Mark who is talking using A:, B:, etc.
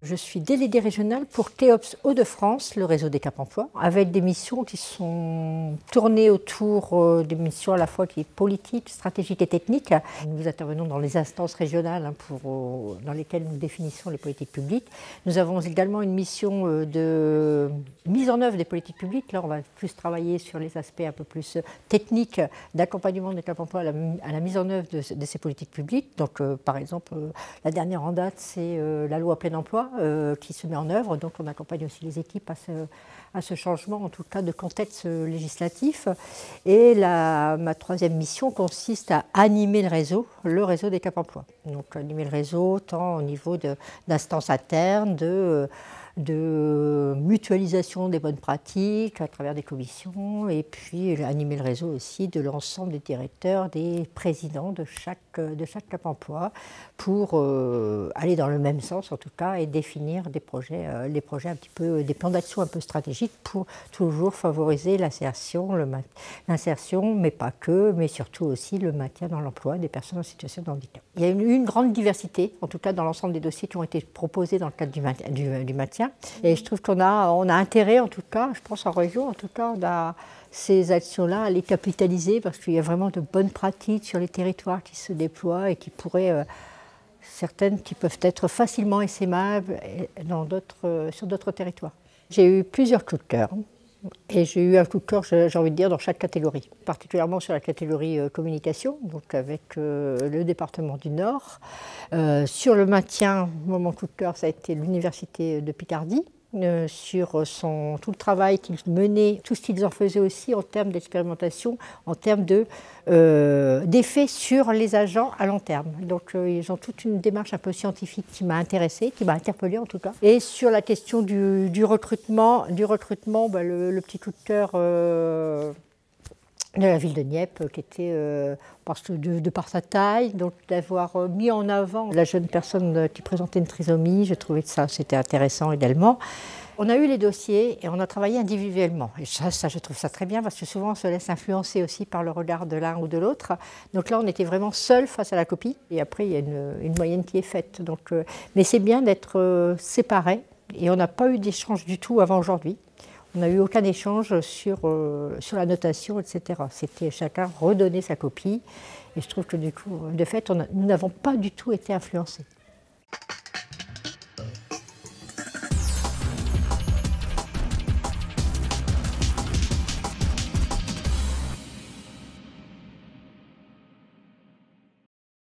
A: Je suis déléguée régionale pour Cléops Hauts-de-France, le réseau des Cap Emploi, avec des missions qui sont tournées autour des missions à la fois qui politiques, stratégiques et techniques. Nous intervenons dans les instances régionales dans lesquelles nous définissons les politiques publiques. Nous avons également une mission de mise en œuvre des politiques publiques. Là, on va plus travailler sur les aspects un peu plus techniques d'accompagnement des Cap Emploi à la mise en œuvre de ces politiques publiques. Donc, par exemple, la dernière en date, c'est la loi plein emploi qui se met en œuvre. Donc on accompagne aussi les équipes à ce changement, en tout cas de contexte législatif. Et ma troisième mission consiste à animer le réseau des Cap Emploi. Donc animer le réseau tant au niveau d'instances internes, de mutualisation des bonnes pratiques à travers des commissions, et puis animer le réseau aussi de l'ensemble des directeurs, des présidents de chaque Cap Emploi pour aller dans le même sens en tout cas et définir des projets un petit peu, des plans d'action un peu stratégiques pour toujours favoriser l'insertion, mais pas que, mais surtout aussi le maintien dans l'emploi des personnes en situation de handicap. Il y a une grande diversité, en tout cas dans l'ensemble des dossiers qui ont été proposés dans le cadre du maintien. Et je trouve qu'on a intérêt, en tout cas, je pense en région, en tout cas, on a ces actions-là à les capitaliser parce qu'il y a vraiment de bonnes pratiques sur les territoires qui se déploient et qui pourraient, certaines qui peuvent être facilement essaimables sur d'autres territoires. J'ai eu plusieurs coups de cœur. Et j'ai eu un coup de cœur, j'ai envie de dire, dans chaque catégorie, particulièrement sur la catégorie communication, donc avec le département du Nord. Sur le maintien, mon coup de cœur, ça a été l'Université de Picardie, sur tout le travail qu'ils menaient, tout ce qu'ils en faisaient aussi en termes d'expérimentation, en termes d'effets sur les agents à long terme. Donc ils ont toute une démarche un peu scientifique qui m'a intéressée, qui m'a interpellée en tout cas. Et sur la question du recrutement, le petit coup de cœur de la ville de Dieppe, qui était, de par sa taille, donc d'avoir mis en avant la jeune personne qui présentait une trisomie, j'ai trouvé que ça c'était intéressant également. On a eu les dossiers et on a travaillé individuellement. Et ça, je trouve ça très bien parce que souvent on se laisse influencer aussi par le regard de l'un ou de l'autre. Donc là, on était vraiment seuls face à la copie et après, il y a une moyenne qui est faite. Donc, mais c'est bien d'être séparés et on n'a pas eu d'échange du tout avant aujourd'hui. On n'a eu aucun échange sur la notation, etc. C'était chacun redonner sa copie. Et je trouve que du coup, de fait, nous n'avons pas du tout été influencés.